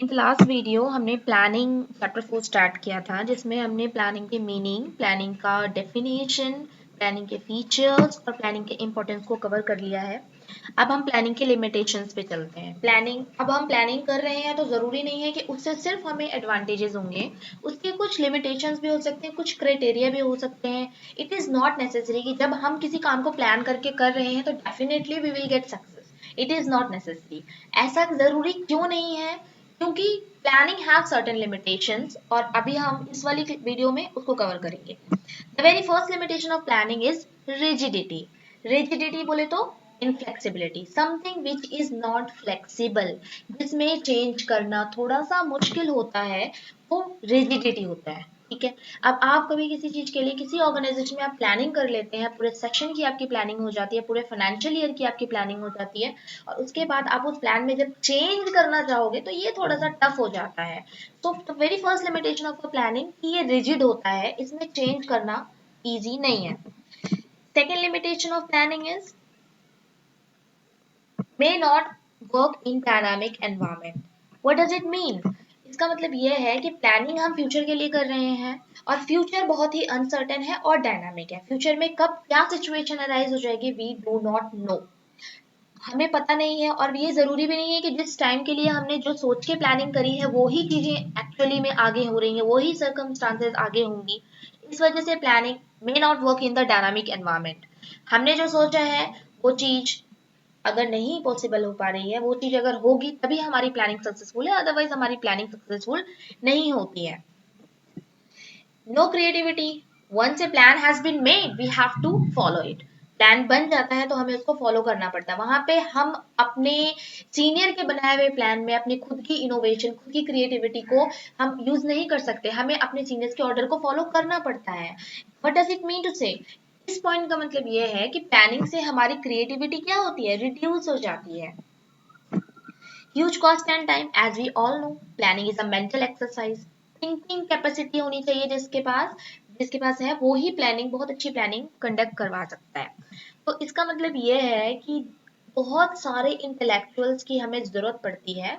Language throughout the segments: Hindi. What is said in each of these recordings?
इन द लास्ट वीडियो हमने प्लानिंग चैप्टर 4 स्टार्ट किया था, जिसमें हमने प्लानिंग के मीनिंग, प्लानिंग का डेफिनेशन, प्लानिंग के फीचर्स और प्लानिंग के इम्पोर्टेंस को कवर कर लिया है। अब हम प्लानिंग के लिमिटेशंस पे चलते हैं। अब हम प्लानिंग कर रहे हैं तो ज़रूरी नहीं है कि उससे सिर्फ हमें एडवांटेजेस होंगे, उसके कुछ लिमिटेशंस भी हो सकते हैं, कुछ क्राइटेरिया भी हो सकते हैं। इट इज़ नॉट नेसेसरी कि जब हम किसी काम को प्लान करके कर रहे हैं तो definitely we will get success. It is not necessary. ऐसा ज़रूरी क्यों नहीं है? क्योंकि प्लानिंग हैव सर्टेन लिमिटेशंस और अभी हम इस वाली वीडियो में उसको कवर करेंगे। The very first limitation of planning is rigidity. Rigidity बोले तो inflexibility, something which is not flexible, जिसमें चेंज करना थोड़ा सा मुश्किल होता है, वो रिजिडिटी होता है। ठीक है। अब आप कभी किसी चीज के लिए किसी ऑर्गेनाइजेशन में आप प्लानिंग कर लेते हैं, पूरे सेशन की आपकी प्लानिंग हो जाती है, पूरे फाइनेंशियल ईयर की आपकी प्लानिंग हो जाती है, और उसके बाद आप उस प्लान में जब चेंज करना चाहोगे तो ये थोड़ा सा टफ हो जाता है। तो the very first limitation of a planning कि ये रिजिड होता है, इसमें चेंज करना इजी नहीं है। Second limitation of planning is may not work in dynamic environment. What does it mean? इसका मतलब यह है कि प्लानिंग हम फ्यूचर के लिए कर रहे हैं और फ्यूचर बहुत ही अनसर्टेन है और डायनामिक है। फ्यूचर में कब क्या सिचुएशन अराइज हो जाएगी वी डू नॉट नो, हमें पता नहीं है। और ये जरूरी भी नहीं है कि जिस टाइम के लिए हमने जो सोच के प्लानिंग करी है वो ही चीजें एक्चुअली में आगे हो रही हैं, वो ही सर्कमस्टांसेस आगे होंगी। इस वजह से planning may not work in the dynamic environment. हमने जो सोचा है वो चीज अगर नहीं पॉसिबल हो पा रही है, वो चीज अगर होगी तभी हमारी प्लानिंग सक्सेसफुल है, अदरवाइज हमारी प्लानिंग सक्सेसफुल नहीं होती है। No creativity. Once a plan has been made we have to follow it. Plan बन जाता है तो हमें उसको फॉलो करना पड़ता है। वहां पे हम अपने सीनियर के बनाए हुए प्लान में अपनी खुद की इनोवेशन, खुद की क्रिएटिविटी को हम यूज नहीं कर सकते, हमें अपने सीनियर्स के ऑर्डर को फॉलो करना पड़ता है। What does it mean to say? इस पॉइंट का मतलब ये है कि प्लानिंग से हमारी क्रिएटिविटी क्या होती है, रिड्यूस हो जाती है। Huge cost and time, as we all know planning is a mental exercise. Thinking capacity होनी चाहिए जिसके पास है वो ही प्लानिंग, बहुत अच्छी प्लानिंग कंडक्ट करवा सकता है। तो इसका मतलब ये है कि बहुत सारे इंटेलेक्चुअल्स की हमें जरूरत पड़ती है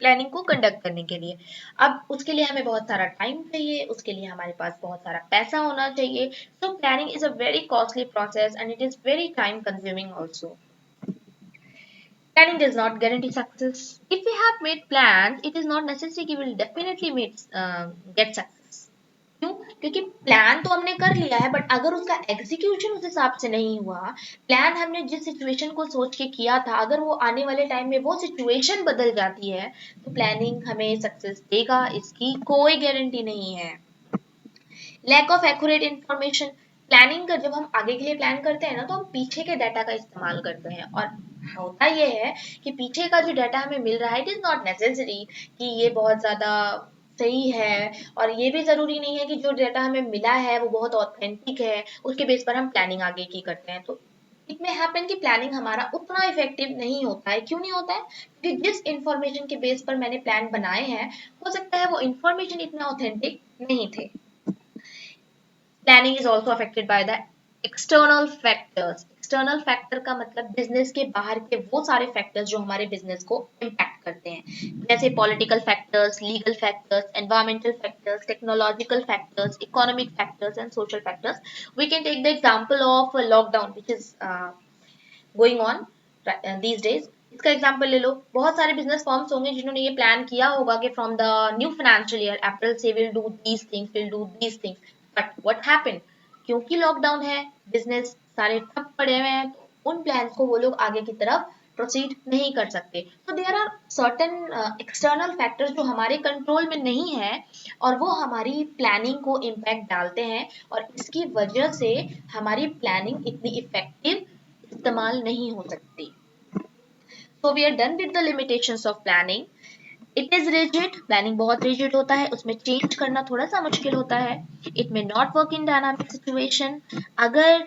प्लानिंग को कंडक्ट करने के लिए। अब उसके लिए हमें बहुत सारा टाइम चाहिए, उसके लिए हमारे पास बहुत सारा पैसा होना चाहिए। So planning is a very costly process and it is very time consuming also. Planning does not guarantee success. If we have made plans, it is not necessary कि we will definitely get success. क्यों? क्योंकि प्लान तो हमने कर लिया है, बट अगर उसका एग्जीक्यूशन उस हिसाब से नहीं हुआ, प्लान हमने जिस सिचुएशन को सोच के किया था, अगर वो आने वाले टाइम में वो सिचुएशन बदल जाती है तो प्लानिंग हमें सक्सेस देगा, इसकी कोई गारंटी नहीं है। Lack of accurate information. Planning कर जब हम आगे के लिए प्लान करते हैं ना, तो हम पीछे के डाटा का इस्तेमाल करते हैं, और होता ये है कि पीछे का जो डाटा हमें मिल रहा है इट इज नॉट नेसेसरी कि ये बहुत ज्यादा सही है, और ये भी जरूरी नहीं है कि जो डाटा हमें मिला है वो बहुत ऑथेंटिक है, उसके बेस पर हम प्लानिंग आगे की करते हैं। तो इट में हैपन कि प्लानिंग हमारा उतना इफेक्टिव नहीं होता है। क्यों नहीं होता है? क्योंकि जिस इंफॉर्मेशन के बेस पर मैंने प्लान बनाए हैं, हो सकता है वो इंफॉर्मेशन इतना ऑथेंटिक नहीं थे। Planning is also affected by the external factors. External factor का मतलब बिजनेस के बाहर के वो सारे फैक्टर्स जो हमारे बिजनेस को इम्पैक्ट करते हैं, जैसे political factors, legal factors, environmental factors, technological factors, economic factors and social factors. We can take the example of lockdown which is going on these days. इसका एग्जांपल ले लो। बहुत सारे बिजनेस फर्म्स होंगे जिन्होंने ये प्लान किया होगा कि from the new financial year April से will do these things, will do these things, but what happened? क्योंकि लॉकडाउन है, बिजनेस सारे ठप पड़े हुए हैं, तो उन प्लान्स को वो लोग आगे की तरफ प्रोसीड नहीं कर सकते। तो there are certain external factors जो हमारे कंट्रोल में नहीं है, और वो हमारी प्लानिंग को इम्पैक्ट डालते हैं, और इसकी वजह से हमारी प्लानिंग इतनी इफेक्टिव इस्तेमाल नहीं हो सकती। So we are done with the limitations of planning. It is rigid. Planning बहुत रिजिड होता है, उसमें चेंज करना थोड़ा सा मुश्किल होता है। It may not work in dynamic situation. अगर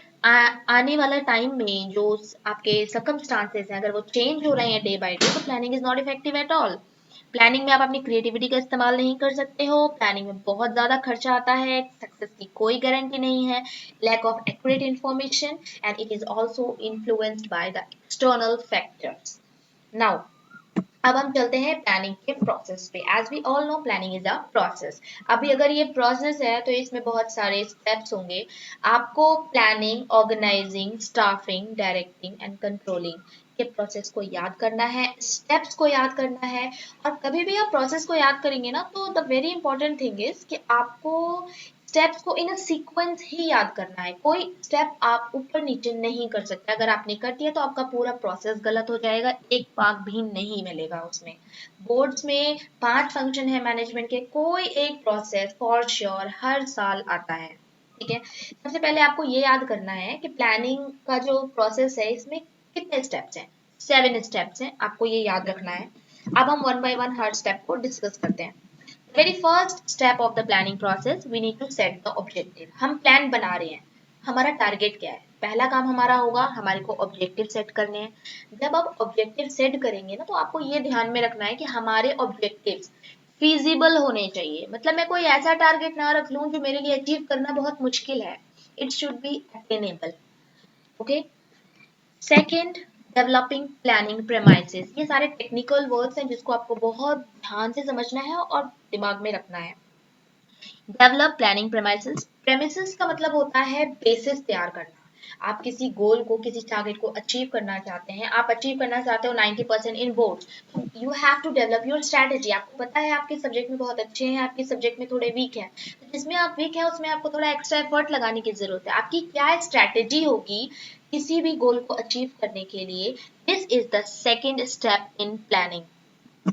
आने वाला टाइम में जो आपके सर्कमस्टांसेस हैं अगर वो चेंज हो रहे हैं डे बाय डे, तो planning is not effective at all. Planning में आप अपनी क्रिएटिविटी का इस्तेमाल नहीं कर सकते हो, प्लानिंग में बहुत ज्यादा खर्चा आता है, सक्सेस की कोई गारंटी नहीं है। Lack of accurate information and it is also influenced by the external factors. Now अब हम चलते हैं प्लानिंग के प्रोसेस पे। As we all know planning is a process. अभी अगर ये प्रोसेस है तो इसमें बहुत सारे स्टेप्स होंगे। आपको planning, organising, staffing, directing and controlling के प्रोसेस को याद करना है, स्टेप्स को याद करना है। और कभी भी आप प्रोसेस को याद करेंगे ना तो the very important thing is कि आपको स्टेप्स को इन अ सीक्वेंस ही याद करना है। कोई स्टेप आप ऊपर नीचे नहीं कर सकते। अगर आपने कर दिया तो आपका पूरा प्रोसेस गलत हो जाएगा, एक मार्क भी नहीं मिलेगा उसमें। बोर्ड्स में 5 फंक्शन है मैनेजमेंट के, कोई एक प्रोसेस फॉर श्योर हर साल आता है। ठीक है, सबसे पहले आपको ये याद करना है कि प्लानिंग का जो प्रोसेस है इसमें कितने स्टेप्स हैं। 7 स्टेप्स हैं, आपको ये याद रखना है। अब हम वन बाय वन हर स्टेप को डिस्कस करते हैं। Very first step of the planning process, we need to set the objective. हम प्लान बना रहे हैं, हमारा टारगेट क्या है। पहला काम हमारा होगा हमारे को ऑब्जेक्टिव सेट करने हैं। जब आप ऑब्जेक्टिव सेट करेंगे ना तो आपको ये ध्यान में रखना है कि हमारे ऑब्जेक्टिव्स फीजिबल होने चाहिए। मतलब मैं कोई ऐसा टारगेट ना रख लूं जो मेरे लिए अचीव करना बहुत मुश्किल है। It should be attainable. Okay, second, developing planning premises. ये सारे टेक्निकल वर्ड्स हैं जिसको आपको बहुत ध्यान से समझना है और दिमाग में रखना है। Develop planning premises. प्रेमिसेस का मतलब होता है बेसिस तैयार करना। आप किसी गोल को, किसी टारगेट को अचीव करना चाहते हैं, आप अचीव करना चाहते हो 90% इन बोर्ड्स, तो you have to develop your strategy. आपको पता है आपके सब्जेक्ट में बहुत अच्छे हैं, आपके सब्जेक्ट में थोड़े वीक हैं, तो जिसमें आप वीक हैं उसमें आपको थोड़ा एक्स्ट्रा एफर्ट लगाने की जरूरत है। आपकी क्या स्ट्रैटेजी होगी किसी भी गोल को अचीव करने के लिए। This is the second step in planning.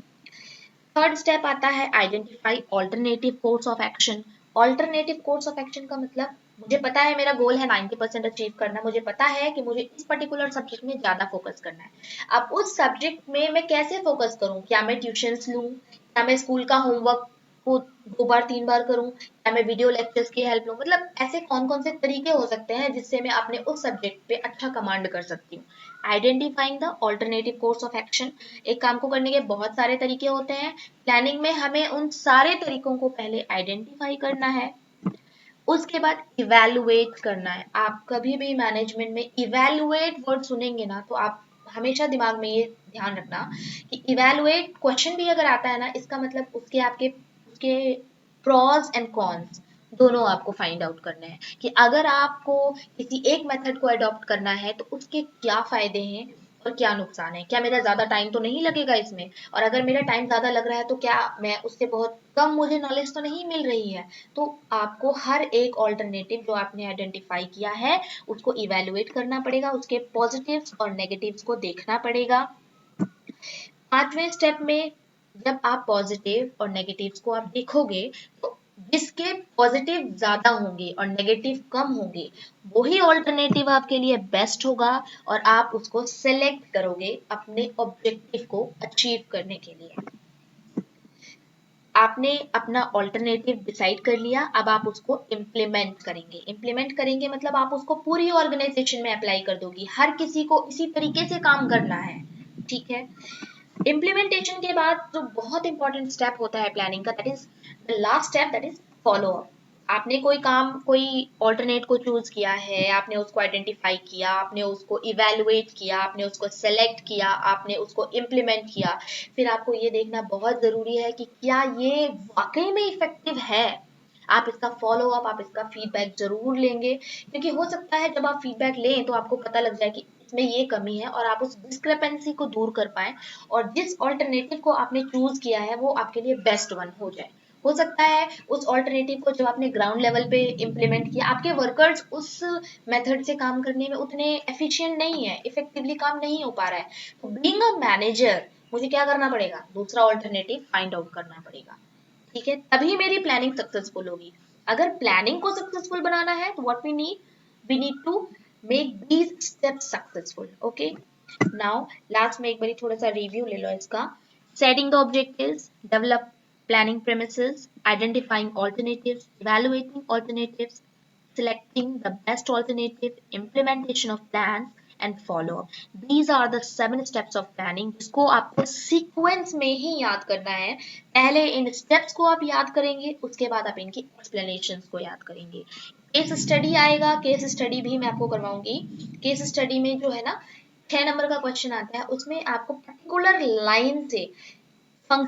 Third step आता है identify alternative course of action. Alternative course of action का मतलब, मुझे पता है मेरा गोल है 90% अचीव करना, मुझे पता है कि मुझे इस पर्टिकुलर सब्जेक्ट में ज्यादा फोकस करना है। अब उस सब्जेक्ट में मैं कैसे फोकस करूं? क्या मैं ट्यूशंस लूं? क्या मैं स्कूल का होमवर्क को 2 बार 3 बार करूं? क्या मैं वीडियो लेक्चर्स की हेल्प लूं? मतलब ऐसे कौन कौन से तरीके हो सकते हैं जिससे मैं अपने उस सब्जेक्ट पे अच्छा कमांड कर सकती हूँ। Identifying the alternative course of action. एक काम को करने के बहुत सारे तरीके होते हैं। प्लानिंग में हमें उन सारे तरीकों को पहले आइडेंटिफाई करना है, उसके बाद इवैल्यूएट करना है। आप कभी भी मैनेजमेंट में इवैल्यूएट वर्ड सुनेंगे ना तो आप हमेशा दिमाग में ये ध्यान रखना कि इवैल्यूएट क्वेश्चन भी अगर आता है ना, इसका मतलब उसके आपके उसके प्रॉस एंड कॉन्स दोनों आपको फाइंड आउट करने हैं कि अगर आपको किसी एक मेथड को अडॉप्ट करना है तो उसके क्या फायदे हैं और क्या नुकसान है। क्या मेरा ज्यादा टाइम तो नहीं लगेगा इसमें, और अगर मेरा टाइम ज्यादा लग रहा है तो क्या मैं उससे बहुत कम मुझे नॉलेज तो नहीं मिल रही है। तो आपको हर एक ऑल्टरनेटिव जो आपने आइडेंटिफाई किया है उसको इवेल्युएट करना पड़ेगा, उसके पॉजिटिव्स और नेगेटिव्स को देखना पड़ेगा। पांचवें स्टेप में जब आप पॉजिटिव और नेगेटिव्स को आप देखोगे तो जिसके पॉजिटिव ज्यादा होंगे और नेगेटिव कम होंगे वही ऑल्टरनेटिव आपके लिए बेस्ट होगा और आप उसको सेलेक्ट करोगे अपने ऑब्जेक्टिव को अचीव करने के लिए। आपने अपना ऑल्टरनेटिव डिसाइड कर लिया, अब आप उसको इम्प्लीमेंट करेंगे। इम्प्लीमेंट करेंगे मतलब आप उसको पूरी ऑर्गेनाइजेशन में अप्लाई कर दोगी, हर किसी को इसी तरीके से काम करना है। ठीक है, इम्प्लीमेंटेशन के बाद जो बहुत इंपॉर्टेंट स्टेप होता है प्लानिंग का, that is the last step, that is follow up. आपने कोई काम, कोई ऑल्टरनेट को चूज किया है, आपने उसको आइडेंटिफाई किया, आपने उसको इवेलुएट किया, आपने उसको सेलेक्ट किया, आपने उसको इम्प्लीमेंट किया, फिर आपको ये देखना बहुत जरूरी है कि क्या ये वाकई में इफेक्टिव है। आप इसका फॉलो अप, आप इसका फीडबैक जरूर लेंगे, क्योंकि हो सकता है जब आप फीडबैक लें तो आपको पता लग जाए कि इसमें ये कमी है और आप उस डिस्क्रिपेंसी को दूर कर पाए और जिस ऑल्टरनेटिव को आपने चूज किया है वो आपके लिए बेस्ट वन हो जाए। हो सकता है उस ऑल्टरनेटिव को जब आपने ग्राउंड लेवल पे इम्प्लीमेंट किया, आपके वर्कर्स उस मेथड से काम करने में उतने एफिशिएंट नहीं है, इफेक्टिवली काम नहीं हो पा रहा है। तो बीइंग अ मैनेजर मुझे क्या करना पड़ेगा? दूसरा ऑल्टरनेटिव फाइंड आउट करना पड़ेगा। ठीक है, तभी मेरी प्लानिंग सक्सेसफुल होगी। अगर प्लानिंग को सक्सेसफुल बनाना है तो what we need to make these steps successful. Okay, now last में एक बारी थोड़ा सा रिव्यू ले लो इसका। Setting the objectives, develop planning premises, identifying alternatives, evaluating alternatives, selecting the best alternative, implementation of plans, and follow up. These are the 7 steps of planning जिसको आपको सीक्वेंस में ही याद करना है। पहले इन स्टेप्स को आप याद करेंगे, उसके बाद आप इनकी एक्सप्लेनेशंस को याद करेंगे। केस स्टडी आएगा, केस स्टडी भी मैं आपको करवाऊंगी। केस स्टडी में जो है ना, 6 नंबर का क्वेश्चन आता है, उसमें आपको पर्टिकुलर लाइन से